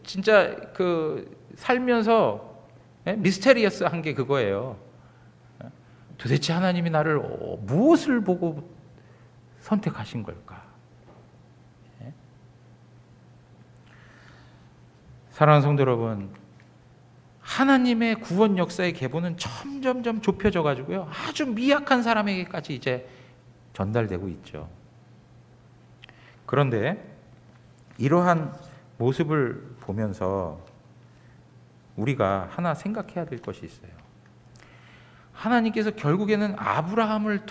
진짜 그 살면서 미스테리어스한 게 그거예요. 도대체 하나님이 나를 무엇을 보고 선택하신 걸까? 사랑하는 성도 여러분, 하나님의 구원 역사의 계보는 점점점 좁혀져 가지고요, 아주 미약한 사람에게까지 이제 전달되고 있죠. 그런데 이러한 모습을 보면서 우리가 하나 생각해야 될 것이 있어요. 하나님께서 결국에는 아브라함을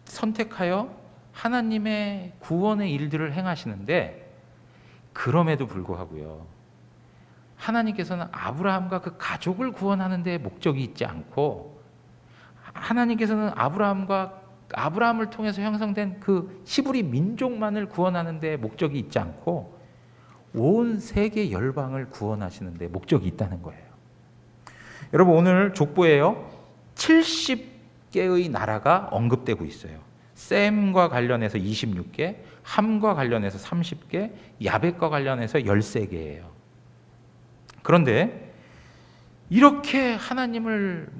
선택하여 하나님의 구원의 일들을 행하시는데, 그럼에도 불구하고요, 하나님께서는 아브라함과 그 가족을 구원하는 데 목적이 있지 않고, 하나님께서는 아브라함을 통해서 형성된 그 히브리 민족만을 구원하는 데 목적이 있지 않고 온 세계 열방을 구원하시는 데 목적이 있다는 거예요. 여러분, 오늘 족보에요 70개의 나라가 언급되고 있어요. 셈과 관련해서 26개, 함과 관련해서 30개, 야벳과 관련해서 13개예요. 그런데 이렇게 하나님을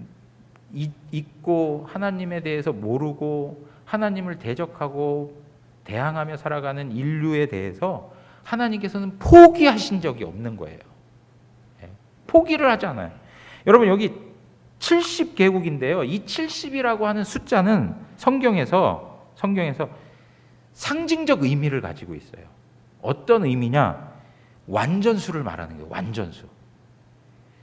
잊고 하나님에 대해서 모르고 하나님을 대적하고 대항하며 살아가는 인류에 대해서 하나님께서는 포기하신 적이 없는 거예요. 포기를 하지 않아요. 여러분, 여기 70개국인데요. 이 70이라고 하는 숫자는 성경에서 상징적 의미를 가지고 있어요. 어떤 의미냐? 완전수를 말하는 거예요. 완전수.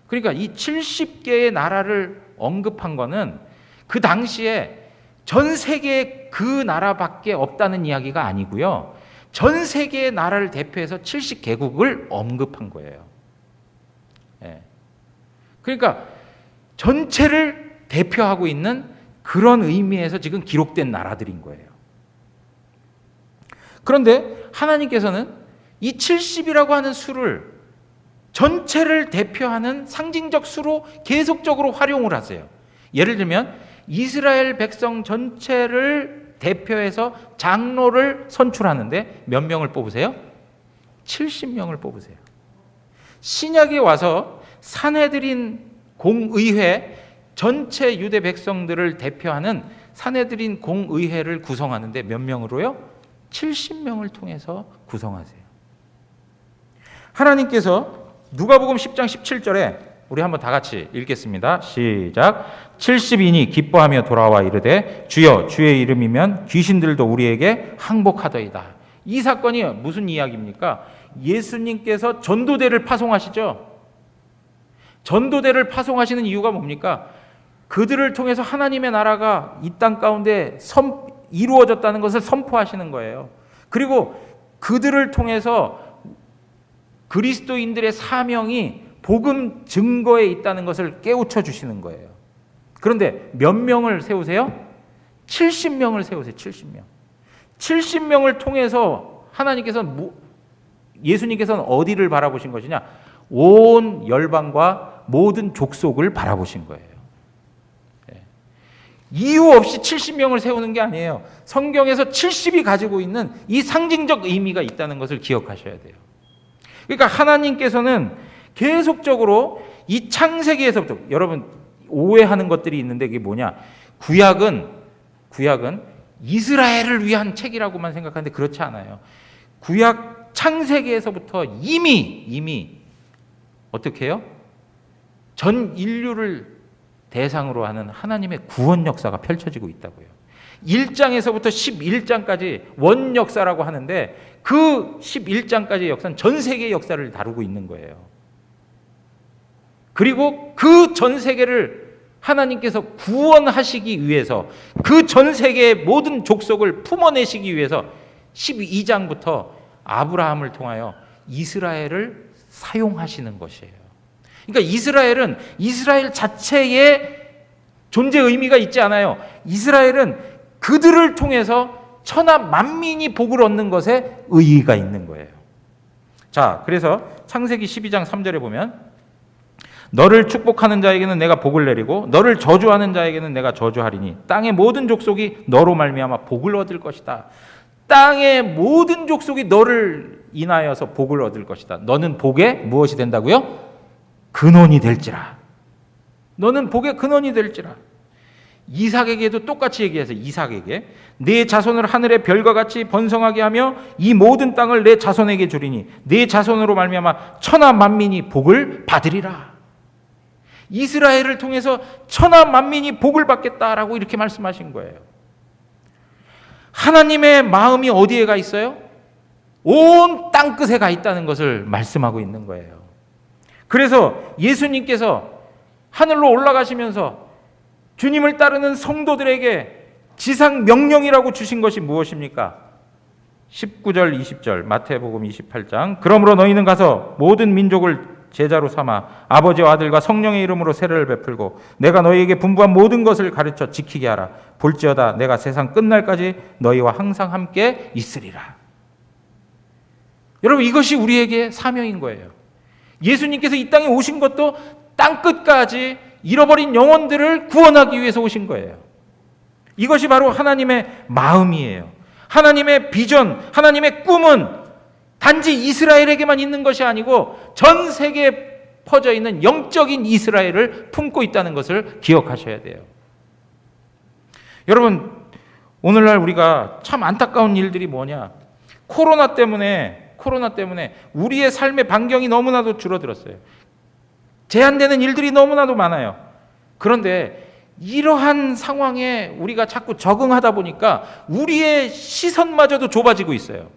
그러니까 이 70개의 나라를 언급한 거는 그 당시에 전 세계에 그 나라밖에 없다는 이야기가 아니고요, 전 세계의 나라를 대표해서 70개국을 언급한 거예요. 그러니까 전체를 대표하고 있는 그런 의미에서 지금 기록된 나라들인 거예요. 그런데 하나님께서는 이 70이라고 하는 수를 전체를 대표하는 상징적 수로 계속적으로 활용을 하세요. 예를 들면 이스라엘 백성 전체를 대표해서 장로를 선출하는데 몇 명을 뽑으세요? 70명을 뽑으세요. 신약에 와서 산헤드린 공의회, 전체 유대 백성들을 대표하는 산헤드린 공의회를 구성하는데 몇 명으로요? 70명을 통해서 구성하세요. 하나님께서 누가복음 10장 17절에 우리 한번 다 같이 읽겠습니다. 시작. 70인이 기뻐하며 돌아와 이르되 주여 주의 이름이면 귀신들도 우리에게 항복하더이다. 이 사건이 무슨 이야기입니까? 예수님께서 전도대를 파송하시죠. 전도대를 파송하시는 이유가 뭡니까? 그들을 통해서 하나님의 나라가 이 땅 가운데 이루어졌다는 것을 선포하시는 거예요. 그리고 그들을 통해서 그리스도인들의 사명이 복음 증거에 있다는 것을 깨우쳐 주시는 거예요. 그런데 몇 명을 세우세요? 70명을 세우세요. 70명. 70명을 통해서 예수님께서는 어디를 바라보신 것이냐? 온 열방과 모든 족속을 바라보신 거예요. 이유 없이 70명을 세우는 게 아니에요. 성경에서 70이 가지고 있는 이 상징적 의미가 있다는 것을 기억하셔야 돼요. 그러니까 하나님께서는 계속적으로 이 창세기에서부터, 여러분 오해하는 것들이 있는데 그게 뭐냐? 구약은 이스라엘을 위한 책이라고만 생각하는데 그렇지 않아요. 구약 창세기에서부터 이미 어떻게 해요? 전 인류를 대상으로 하는 하나님의 구원 역사가 펼쳐지고 있다고요. 1장에서부터 11장까지 원 역사라고 하는데 그 11장까지의 역사는 전 세계의 역사를 다루고 있는 거예요. 그리고 그 전 세계를 하나님께서 구원하시기 위해서 그 전 세계의 모든 족속을 품어내시기 위해서 12장부터 아브라함을 통하여 이스라엘을 사용하시는 것이에요. 그러니까 이스라엘은 이스라엘 자체의 존재 의미가 있지 않아요. 이스라엘은 그들을 통해서 천하 만민이 복을 얻는 것에 의의가 있는 거예요. 자, 그래서 창세기 12장 3절에 보면 너를 축복하는 자에게는 내가 복을 내리고 너를 저주하는 자에게는 내가 저주하리니 땅의 모든 족속이 너로 말미암아 복을 얻을 것이다. 땅의 모든 족속이 너를 인하여서 복을 얻을 것이다. 너는 복의 무엇이 된다고요? 근원이 될지라. 너는 복의 근원이 될지라. 이삭에게도 똑같이 얘기해서 이삭에게 내 자손을 하늘의 별과 같이 번성하게 하며 이 모든 땅을 내 자손에게 주리니 내 자손으로 말미암아 천하 만민이 복을 받으리라. 이스라엘을 통해서 천하 만민이 복을 받겠다라고 이렇게 말씀하신 거예요. 하나님의 마음이 어디에 가 있어요? 온 땅끝에 가 있다는 것을 말씀하고 있는 거예요. 그래서 예수님께서 하늘로 올라가시면서 주님을 따르는 성도들에게 지상 명령이라고 주신 것이 무엇입니까? 19절 20절 마태복음 28장 그러므로 너희는 가서 모든 민족을 제자로 삼아 아버지와 아들과 성령의 이름으로 세례를 베풀고 내가 너희에게 분부한 모든 것을 가르쳐 지키게 하라. 볼지어다 내가 세상 끝날까지 너희와 항상 함께 있으리라. 여러분 이것이 우리에게 사명인 거예요. 예수님께서 이 땅에 오신 것도 땅끝까지 잃어버린 영혼들을 구원하기 위해서 오신 거예요. 이것이 바로 하나님의 마음이에요. 하나님의 비전, 하나님의 꿈은 단지 이스라엘에게만 있는 것이 아니고 전 세계에 퍼져 있는 영적인 이스라엘을 품고 있다는 것을 기억하셔야 돼요. 여러분, 오늘날 우리가 참 안타까운 일들이 뭐냐? 코로나 때문에 우리의 삶의 반경이 너무나도 줄어들었어요. 제한되는 일들이 너무나도 많아요. 그런데 이러한 상황에 우리가 자꾸 적응하다 보니까 우리의 시선마저도 좁아지고 있어요.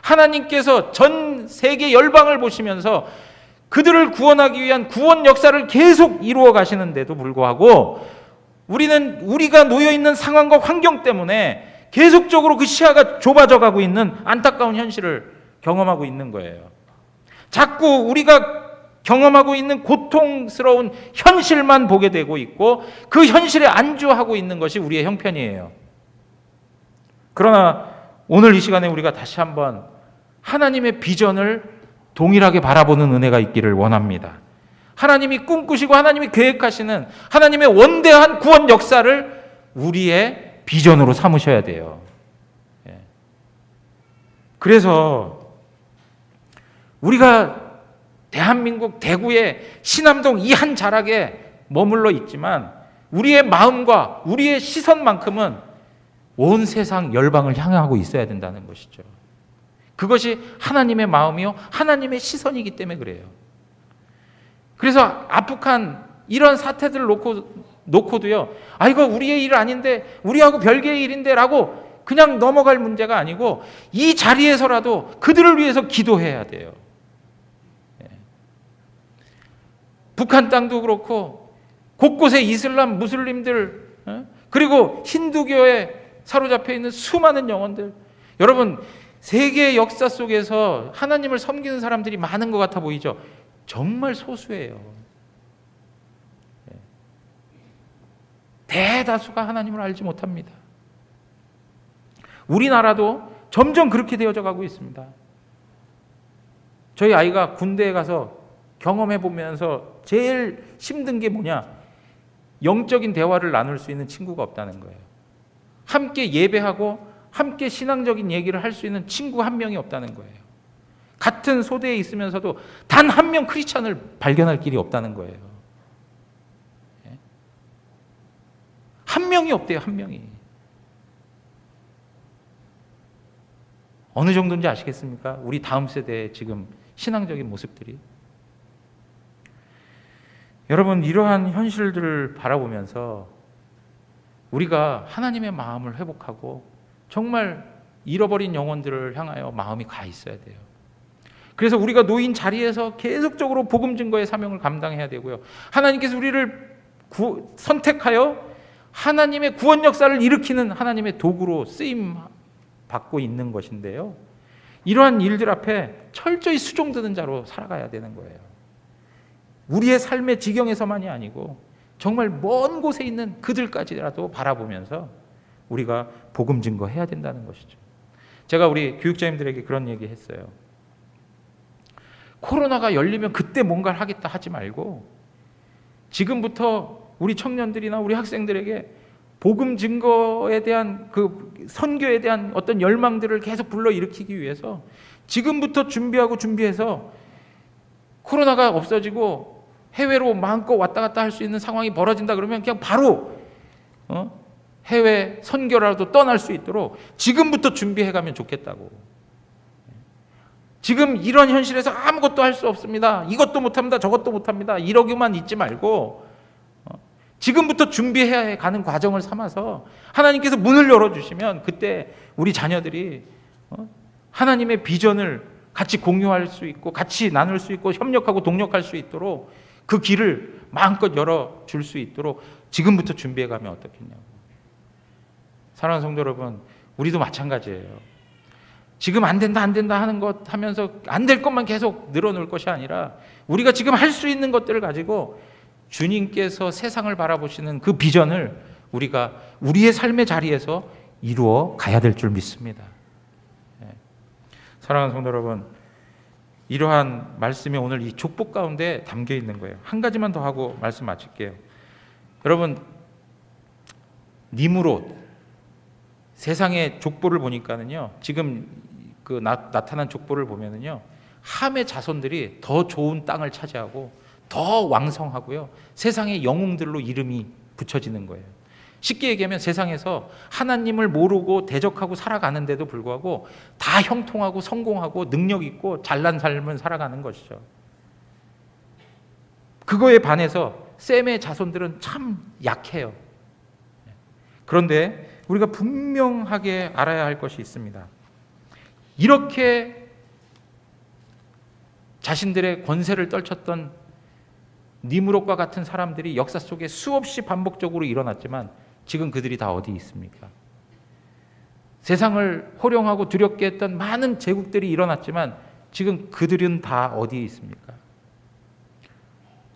하나님께서 전 세계 열방을 보시면서 그들을 구원하기 위한 구원 역사를 계속 이루어 가시는데도 불구하고 우리가 놓여 있는 상황과 환경 때문에 계속적으로 그 시야가 좁아져 가고 있는 안타까운 현실을 경험하고 있는 거예요. 자꾸 우리가 경험하고 있는 고통스러운 현실만 보게 되고 있고 그 현실에 안주하고 있는 것이 우리의 형편이에요. 그러나 오늘 이 시간에 우리가 다시 한번 하나님의 비전을 동일하게 바라보는 은혜가 있기를 원합니다. 하나님이 꿈꾸시고 하나님이 계획하시는 하나님의 원대한 구원 역사를 우리의 비전으로 삼으셔야 돼요. 예. 그래서 우리가 대한민국 대구의 신암동 이 한 자락에 머물러 있지만 우리의 마음과 우리의 시선만큼은 온 세상 열방을 향하고 있어야 된다는 것이죠. 그것이 하나님의 마음이요 하나님의 시선이기 때문에 그래요. 그래서 아프간 이런 사태들을 놓고도요, 아 이거 우리의 일 아닌데, 우리하고 별개의 일인데 라고 그냥 넘어갈 문제가 아니고 이 자리에서라도 그들을 위해서 기도해야 돼요. 예. 북한 땅도 그렇고 곳곳에 이슬람 무슬림들, 그리고 힌두교에 사로잡혀 있는 수많은 영혼들, 여러분 세계의 역사 속에서 하나님을 섬기는 사람들이 많은 것 같아 보이죠? 정말 소수예요. 대다수가 하나님을 알지 못합니다. 우리나라도 점점 그렇게 되어져 가고 있습니다. 저희 아이가 군대에 가서 경험해 보면서 제일 힘든 게 뭐냐? 영적인 대화를 나눌 수 있는 친구가 없다는 거예요. 함께 예배하고 함께 신앙적인 얘기를 할 수 있는 친구 한 명이 없다는 거예요. 같은 소대에 있으면서도 단 한 명 크리스찬을 발견할 길이 없다는 거예요. 한 명이 없대요, 한 명이. 어느 정도인지 아시겠습니까? 우리 다음 세대의 지금 신앙적인 모습들이. 여러분, 이러한 현실들을 바라보면서 우리가 하나님의 마음을 회복하고 정말 잃어버린 영혼들을 향하여 마음이 가 있어야 돼요. 그래서 우리가 놓인 자리에서 계속적으로 복음 증거의 사명을 감당해야 되고요. 하나님께서 우리를 선택하여 하나님의 구원 역사를 일으키는 하나님의 도구로 쓰임 받고 있는 것인데요. 이러한 일들 앞에 철저히 수종드는 자로 살아가야 되는 거예요. 우리의 삶의 지경에서만이 아니고 정말 먼 곳에 있는 그들까지라도 바라보면서 우리가 복음 증거해야 된다는 것이죠. 제가 우리 교육자님들에게 그런 얘기 했어요. 코로나가 열리면 그때 뭔가를 하겠다 하지 말고 지금부터 우리 청년들이나 우리 학생들에게 복음 증거에 대한 그 선교에 대한 어떤 열망들을 계속 불러일으키기 위해서 지금부터 준비해서 코로나가 없어지고 해외로 마음껏 왔다 갔다 할 수 있는 상황이 벌어진다 그러면 그냥 바로 해외 선교라도 떠날 수 있도록 지금부터 준비해가면 좋겠다고. 지금 이런 현실에서 아무것도 할 수 없습니다. 이것도 못합니다. 저것도 못합니다. 이러기만 있지 말고 지금부터 준비해야 가는 과정을 삼아서 하나님께서 문을 열어주시면 그때 우리 자녀들이 하나님의 비전을 같이 공유할 수 있고 같이 나눌 수 있고 협력하고 동력할 수 있도록 그 길을 마음껏 열어줄 수 있도록 지금부터 준비해가면 어떻겠냐고. 사랑하는 성도 여러분, 우리도 마찬가지예요. 지금 안 된다 하는 것 하면서 안 될 것만 계속 늘어놓을 것이 아니라 우리가 지금 할 수 있는 것들을 가지고 주님께서 세상을 바라보시는 그 비전을 우리가 우리의 삶의 자리에서 이루어 가야 될 줄 믿습니다. 사랑하는 성도 여러분, 이러한 말씀이 오늘 이 족보 가운데 담겨 있는 거예요. 한 가지만 더 하고 말씀 마칠게요. 여러분, 니므롯 세상의 족보를 보니까는요, 지금 그 나타난 족보를 보면은요, 함의 자손들이 더 좋은 땅을 차지하고 더 왕성하고요, 세상의 영웅들로 이름이 붙여지는 거예요. 쉽게 얘기하면 세상에서 하나님을 모르고 대적하고 살아가는데도 불구하고 다 형통하고 성공하고 능력 있고 잘난 삶을 살아가는 것이죠. 그거에 반해서 셈의 자손들은 참 약해요. 그런데 우리가 분명하게 알아야 할 것이 있습니다. 이렇게 자신들의 권세를 떨쳤던 니므롯과 같은 사람들이 역사 속에 수없이 반복적으로 일어났지만 지금 그들이 다 어디 있습니까? 세상을 호령하고 두렵게 했던 많은 제국들이 일어났지만 지금 그들은 다 어디에 있습니까?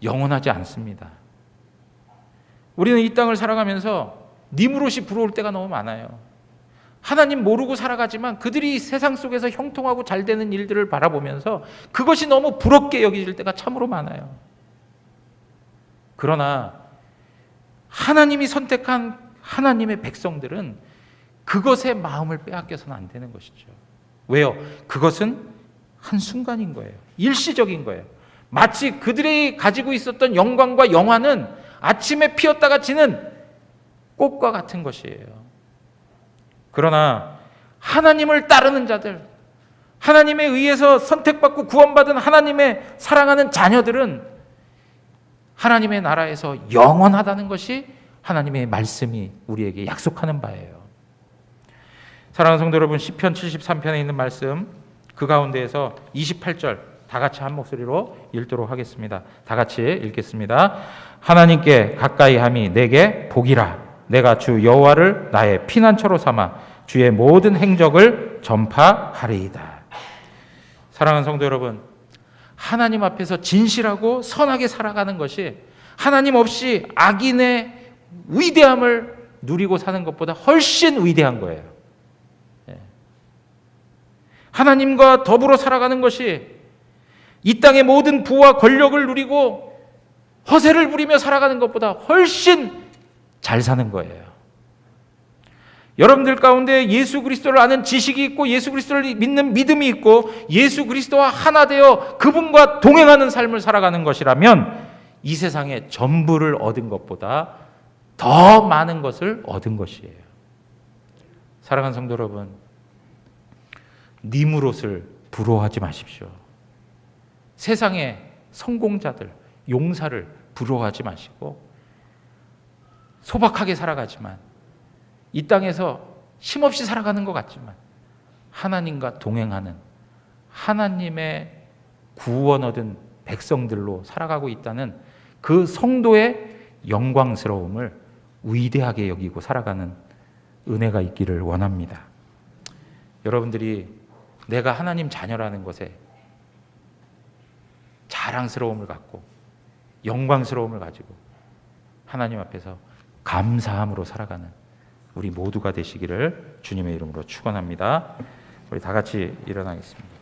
영원하지 않습니다. 우리는 이 땅을 살아가면서 니므롯이 부러울 때가 너무 많아요. 하나님 모르고 살아가지만 그들이 세상 속에서 형통하고 잘 되는 일들을 바라보면서 그것이 너무 부럽게 여겨질 때가 참으로 많아요. 그러나 하나님이 선택한 하나님의 백성들은 그것의 마음을 빼앗겨서는 안 되는 것이죠. 왜요? 그것은 한순간인 거예요. 일시적인 거예요. 마치 그들이 가지고 있었던 영광과 영화는 아침에 피었다가 지는 꽃과 같은 것이에요. 그러나 하나님을 따르는 자들, 하나님에 의해서 선택받고 구원받은 하나님의 사랑하는 자녀들은 하나님의 나라에서 영원하다는 것이 하나님의 말씀이 우리에게 약속하는 바예요. 사랑하는 성도 여러분, 시편 73편에 있는 말씀 그 가운데에서 28절 다 같이 한 목소리로 읽도록 하겠습니다. 다 같이 읽겠습니다. 하나님께 가까이 함이 내게 복이라. 내가 주 여호와를 나의 피난처로 삼아 주의 모든 행적을 전파하리이다. 사랑하는 성도 여러분, 하나님 앞에서 진실하고 선하게 살아가는 것이 하나님 없이 악인의 위대함을 누리고 사는 것보다 훨씬 위대한 거예요. 하나님과 더불어 살아가는 것이 이 땅의 모든 부와 권력을 누리고 허세를 부리며 살아가는 것보다 훨씬 잘 사는 거예요. 여러분들 가운데 예수 그리스도를 아는 지식이 있고 예수 그리스도를 믿는 믿음이 있고 예수 그리스도와 하나 되어 그분과 동행하는 삶을 살아가는 것이라면 이 세상에 전부를 얻은 것보다 더 많은 것을 얻은 것이에요. 사랑하는 성도 여러분, 니무롯을 부러워하지 마십시오. 세상의 성공자들, 용사를 부러워하지 마시고 소박하게 살아가지만 이 땅에서 힘없이 살아가는 것 같지만 하나님과 동행하는 하나님의 구원 얻은 백성들로 살아가고 있다는 그 성도의 영광스러움을 위대하게 여기고 살아가는 은혜가 있기를 원합니다. 여러분들이 내가 하나님 자녀라는 것에 자랑스러움을 갖고 영광스러움을 가지고 하나님 앞에서 감사함으로 살아가는 우리 모두가 되시기를 주님의 이름으로 축원합니다. 우리 다 같이 일어나겠습니다.